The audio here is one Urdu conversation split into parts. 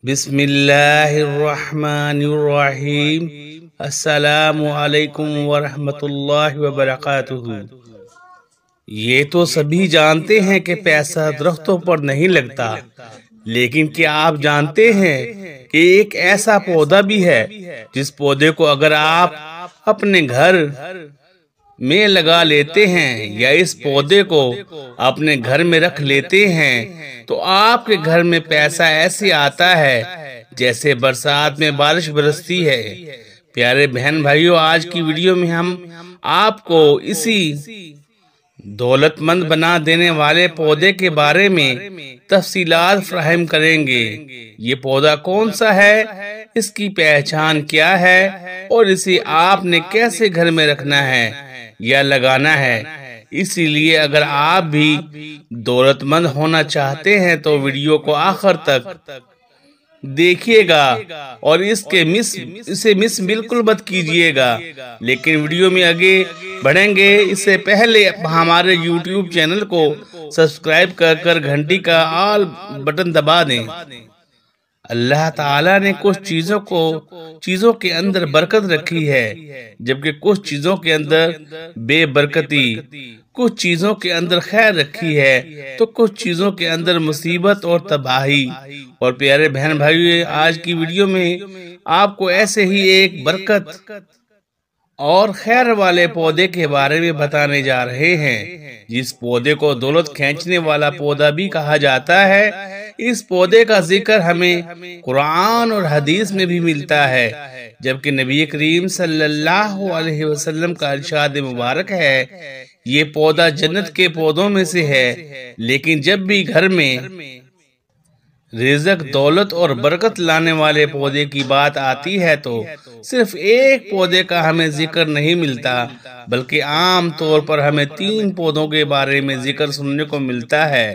بسم اللہ الرحمن الرحیم۔ السلام علیکم ورحمۃ اللہ وبرکاتہ۔ یہ تو سبھی جانتے ہیں کہ پیسہ درختوں پر نہیں لگتا، لیکن کیا آپ جانتے ہیں کہ ایک ایسا پودا بھی ہے جس پودے کو اگر آپ اپنے گھر میں لگا لیتے ہیں یا اس پودے کو اپنے گھر میں رکھ لیتے ہیں تو آپ کے گھر میں پیسہ ایسے آتا ہے جیسے برسات میں بارش برستی ہے۔ پیارے بہن بھائیوں، آج کی ویڈیو میں ہم آپ کو اسی دولت مند بنا دینے والے پودے کے بارے میں تفصیلات فراہم کریں گے۔ یہ پودا کون سا ہے، اس کی پہچان کیا ہے اور اسے آپ نے کیسے گھر میں رکھنا ہے یا لگانا ہے۔ اسی لیے اگر آپ بھی دولت مند ہونا چاہتے ہیں تو ویڈیو کو آخر تک دیکھیے گا اور اسے مس بالکل مت کیجیے گا۔ لیکن ویڈیو میں آگے بڑھیں گے اس سے پہلے ہمارے یوٹیوب چینل کو سبسکرائب کر گھنٹی کا آل بٹن دبا دیں۔ اللہ تعالیٰ نے کچھ چیزوں کے اندر برکت رکھی ہے، جبکہ کچھ چیزوں کے اندر بے برکتی، کچھ چیزوں کے اندر خیر رکھی ہے تو کچھ چیزوں کے اندر مصیبت اور تباہی۔ اور پیارے بہن بھائیو، آج کی ویڈیو میں آپ کو ایسے ہی ایک برکت اور خیر والے پودے کے بارے میں بتانے جا رہے ہیں، جس پودے کو دولت کھینچنے والا پودا بھی کہا جاتا ہے۔ اس پودے کا ذکر ہمیں قرآن اور حدیث میں بھی ملتا ہے، جبکہ نبی کریم صلی اللہ علیہ وسلم کا ارشاد مبارک ہے، یہ پودا جنت کے پودوں میں سے ہے۔ لیکن جب بھی گھر میں رزق، دولت اور برکت لانے والے پودے کی بات آتی ہے تو صرف ایک پودے کا ہمیں ذکر نہیں ملتا، بلکہ عام طور پر ہمیں 3 پودوں کے بارے میں ذکر سننے کو ملتا ہے۔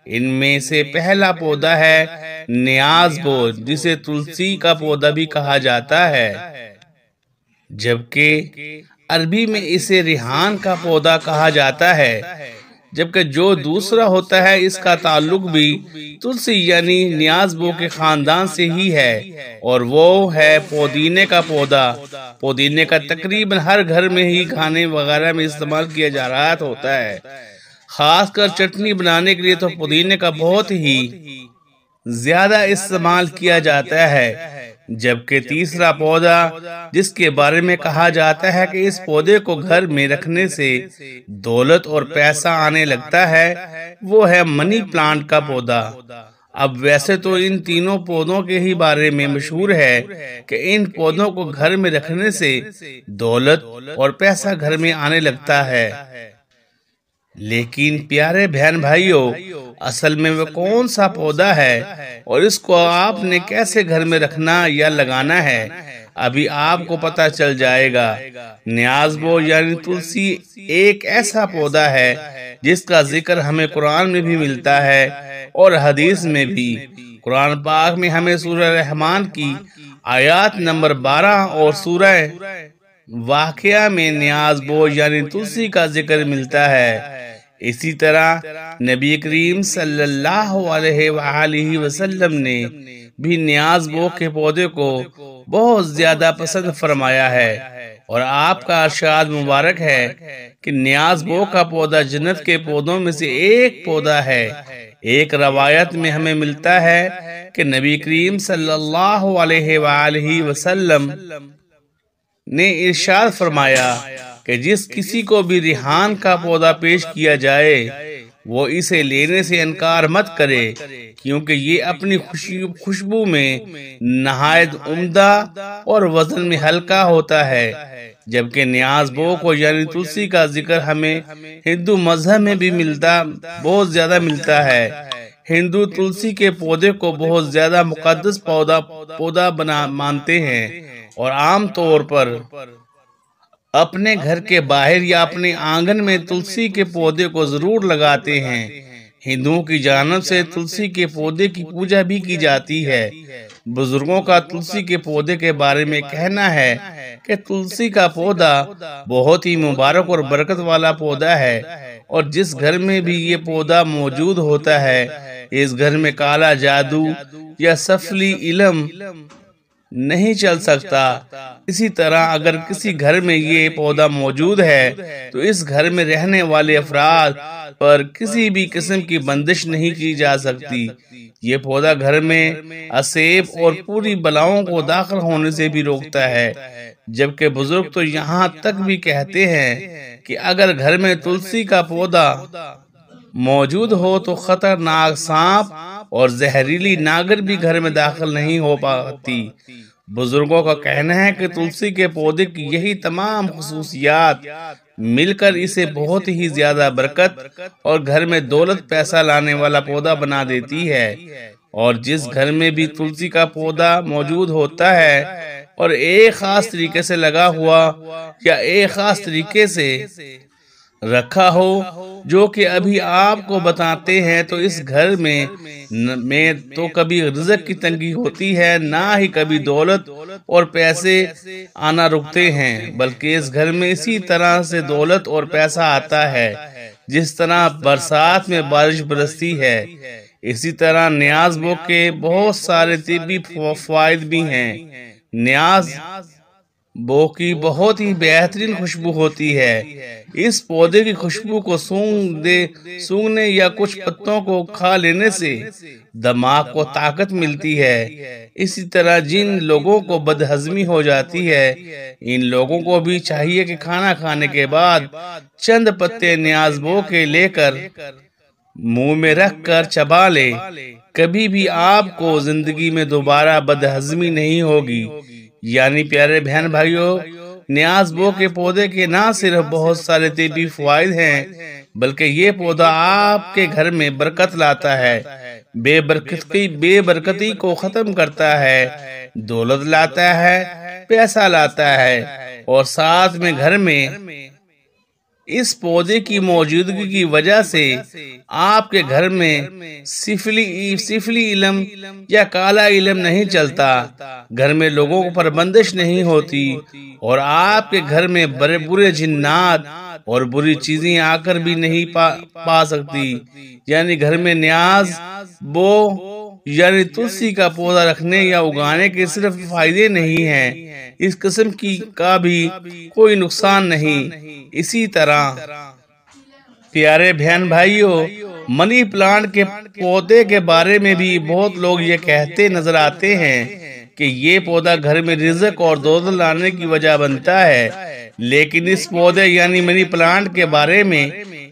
ان میں سے پہلا پودا ہے نیاز بو، جسے تلسی کا پودا بھی کہا جاتا ہے، جبکہ عربی میں اسے ریحان کا پودا کہا جاتا ہے۔ جبکہ جو دوسرا ہوتا ہے اس کا تعلق بھی تلسی یعنی نیاز بو کے خاندان سے ہی ہے، اور وہ ہے پودینے کا پودا۔ پودینے کا تقریباً ہر گھر میں ہی کھانے وغیرہ میں استعمال کیا جا رہا ہوتا ہے، خاص کر چٹنی بنانے کے لیے تو پودینے کا بہت ہی زیادہ استعمال کیا جاتا ہے۔ جبکہ تیسرا پودا جس کے بارے میں کہا جاتا ہے کہ اس پودے کو گھر میں رکھنے سے دولت اور پیسہ آنے لگتا ہے، وہ ہے منی پلانٹ کا پودا۔ اب ویسے تو ان تینوں پودوں کے ہی بارے میں مشہور ہے کہ ان پودوں کو گھر میں رکھنے سے دولت اور پیسہ گھر میں آنے لگتا ہے، لیکن پیارے بہن بھائیوں، اصل میں وہ کون سا پودا ہے اور اس کو آپ نے کیسے گھر میں رکھنا یا لگانا ہے، ابھی آپ کو پتہ چل جائے گا۔ نیاز بو یعنی تلسی ایک ایسا پودا ہے جس کا ذکر ہمیں قرآن میں بھی ملتا ہے اور حدیث میں بھی۔ قرآن پاک میں ہمیں سورہ رحمان کی آیات نمبر 12 اور سورہ واقعہ میں نیاز بو یعنی تلسی کا ذکر ملتا ہے۔ اسی طرح نبی کریم صلی اللہ علیہ وآلہ وسلم نے بھی نیاز بو کے پودے کو بہت زیادہ پسند فرمایا ہے، اور آپ کا ارشاد مبارک ہے کہ نیاز بو کا پودا جنت کے پودوں میں سے ایک پودا ہے۔ ایک روایت میں ہمیں ملتا ہے کہ نبی کریم صلی اللہ علیہ وآلہ وسلم نے ارشاد فرمایا کہ جس کسی کو بھی ریحان کا پودا پیش کیا جائے وہ اسے لینے سے انکار مت کرے، کیونکہ یہ اپنی خوشبو میں نہایت عمدہ اور وزن میں ہلکا ہوتا ہے۔ جبکہ نیاز بو کو یعنی تلسی کا ذکر ہمیں ہندو مذہب میں بھی بہت زیادہ ملتا ہے۔ ہندو تلسی کے پودے کو بہت زیادہ مقدس پودا مانتے ہیں اور عام طور پر اپنے گھر کے باہر یا اپنے آنگن میں تلسی کے پودے کو ضرور لگاتے ہیں۔ ہندوؤں کی جانب سے تلسی کے پودے کی پوجا بھی کی جاتی ہے۔ بزرگوں کا تلسی کے پودے کے بارے میں کہنا ہے کہ تلسی کا پودا بہت ہی مبارک اور برکت والا پودا ہے، اور جس گھر میں بھی یہ پودا موجود ہوتا ہے اس گھر میں کالا جادو یا سفلی علم نہیں چل سکتا۔ اسی طرح اگر کسی گھر میں یہ پودا موجود ہے تو اس گھر میں رہنے والے افراد پر کسی بھی قسم کی بندش نہیں کی جا سکتی۔ یہ پودا گھر میں اسیب اور پوری بلاؤں کو داخل ہونے سے بھی روکتا ہے، جبکہ بزرگ تو یہاں تک بھی کہتے ہیں کہ اگر گھر میں تلسی کا پودا موجود ہو تو خطرناک سانپ اور زہریلی ناگر بھی گھر میں داخل نہیں ہو پاتی۔ بزرگوں کا کہنا ہے کہ تلسی کے پودے کی یہی تمام خصوصیات مل کر اسے بہت ہی زیادہ برکت اور گھر میں دولت پیسہ لانے والا پودا بنا دیتی ہے۔ اور جس گھر میں بھی تلسی کا پودا موجود ہوتا ہے اور ایک خاص طریقے سے لگا ہوا یا ایک خاص طریقے سے رکھا ہو جو کہ ابھی آپ کو بتاتے ہیں، تو اس گھر میں تو کبھی رزق کی تنگی ہوتی ہے، نہ ہی کبھی دولت اور پیسے آنا رکتے ہیں، بلکہ اس گھر میں اسی طرح سے دولت اور پیسہ آتا ہے جس طرح برسات میں بارش برستی ہے۔ اسی طرح نیاز بو کے بہت سارے طبی فوائد بھی ہیں۔ نیاز بو کی بہت ہی بہترین خوشبو ہوتی ہے۔ اس پودے کی خوشبو کو سونگنے یا کچھ پتوں کو کھا لینے سے دماغ کو طاقت ملتی ہے۔ اسی طرح جن لوگوں کو بدہضمی ہو جاتی ہے، ان لوگوں کو بھی چاہیے کہ کھانا کھانے کے بعد چند پتے نیاز بو کے لے کر منہ میں رکھ کر چبا لے۔ کبھی بھی آپ کو زندگی میں دوبارہ بدہضمی نہیں ہوگی۔ یعنی پیارے بہن بھائیوں، نیاز بو کے پودے کے نہ صرف بہت سارے طبی فوائد ہیں، بلکہ یہ پودا آپ کے گھر میں برکت لاتا ہے، بے برکتی کو ختم کرتا ہے، دولت لاتا ہے، پیسہ لاتا ہے، اور ساتھ میں گھر میں اس پودے کی موجودگی کی وجہ سے آپ کے گھر میں سفلی علم یا کالا علم نہیں چلتا، گھر میں لوگوں پر بندش نہیں ہوتی، اور آپ کے گھر میں برے جنات اور بری چیزیں آ کر بھی نہیں پا سکتی۔ یعنی گھر میں نیاز بو یعنی تلسی کا پودا رکھنے یا اگانے کے صرف فائدے نہیں ہیں، اس قسم کا بھی کوئی نقصان نہیں۔ اسی طرح پیارے بہن بھائیوں، منی پلانٹ کے پودے کے بارے میں بھی بہت لوگ یہ کہتے نظر آتے ہیں کہ یہ پودا گھر میں رزق اور دولت لانے کی وجہ بنتا ہے، لیکن اس پودے یعنی منی پلانٹ کے بارے میں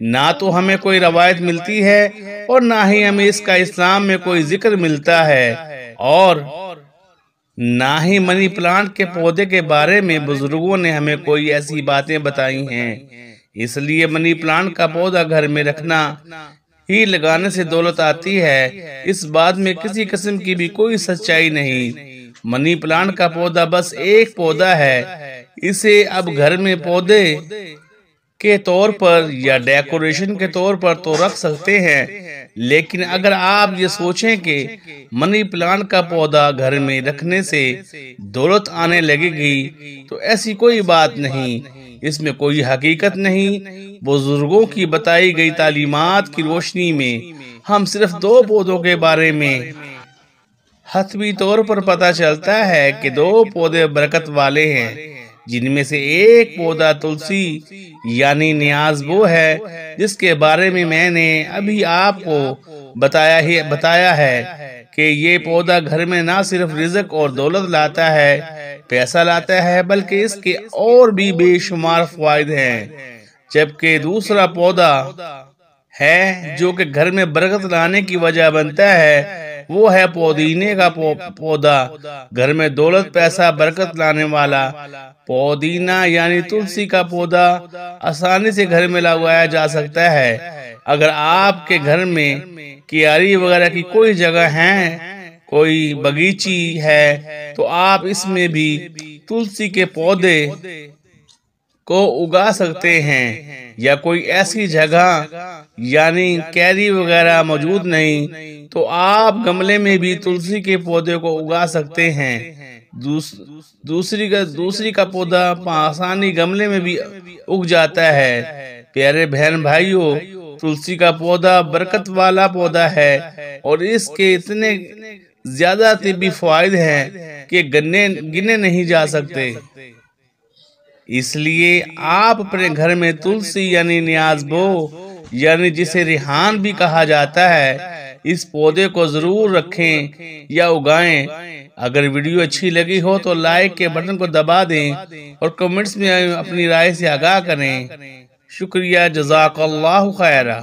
نہ تو ہمیں کوئی روایت ملتی ہے اور نہ ہی ہمیں اس کا اسلام میں کوئی ذکر ملتا ہے، اور نہ ہی منی پلانٹ کے پودے کے بارے میں بزرگوں نے ہمیں کوئی ایسی باتیں بتائی ہیں۔ اس لیے منی پلانٹ کا پودا گھر میں رکھنا ہی لگانے سے دولت آتی ہے، اس بات میں کسی قسم کی بھی کوئی سچائی نہیں۔ منی پلانٹ کا پودا بس ایک پودا ہے، اسے اب گھر میں پودے کے طور پر یا ڈیکوریشن کے طور پر تو رکھ سکتے ہیں، لیکن اگر آپ یہ سوچیں کہ منی پلانٹ کا پودا گھر میں رکھنے سے دولت آنے لگے گی تو ایسی کوئی بات نہیں، اس میں کوئی حقیقت نہیں۔ بزرگوں کی بتائی گئی تعلیمات کی روشنی میں ہم صرف 2 پودوں کے بارے میں حتمی طور پر پتہ چلتا ہے کہ 2 پودے برکت والے ہیں، جن میں سے ایک پودا تلسی یعنی نیاز بو ہے، جس کے بارے میں میں نے ابھی آپ کو بتایا ہے کہ یہ پودا گھر میں نہ صرف رزق اور دولت لاتا ہے، پیسہ لاتا ہے، بلکہ اس کے اور بھی بے شمار فوائد ہیں۔ جبکہ دوسرا پودا ہے جو کہ گھر میں برکت لانے کی وجہ بنتا ہے، وہ ہے پودینے کا پودا، گھر میں دولت پیسہ برکت لانے والا۔ پودینہ یعنی تلسی کا پودا آسانی سے گھر میں لگایا جا سکتا ہے۔ اگر آپ کے گھر میں کیاری وغیرہ کی کوئی جگہ ہے، کوئی باغیچی ہے، تو آپ اس میں بھی تلسی کے پودے کو اگا سکتے ہیں، یا کوئی ایسی جگہ یعنی کیری وغیرہ موجود نہیں تو آپ گملے میں بھی تلسی کے پودے کو اگا سکتے ہیں۔ دوسری کا پودا آسانی گملے میں بھی اگ جاتا ہے۔ پیارے بہن بھائیوں، تلسی کا پودا برکت والا پودا ہے، اور اس کے اتنے زیادہ طبی فوائد ہیں کہ گنے نہیں جا سکتے۔ اس لیے آپ اپنے گھر میں تلسی یعنی نیاز بو یعنی جسے ریحان بھی کہا جاتا ہے، اس پودے کو ضرور رکھیں یا اگائیں۔ اگر ویڈیو اچھی لگی ہو تو لائک کے بٹن کو دبا دیں اور کمنٹس میں اپنی رائے سے آگاہ کریں۔ شکریہ، جزاک اللہ خیرہ۔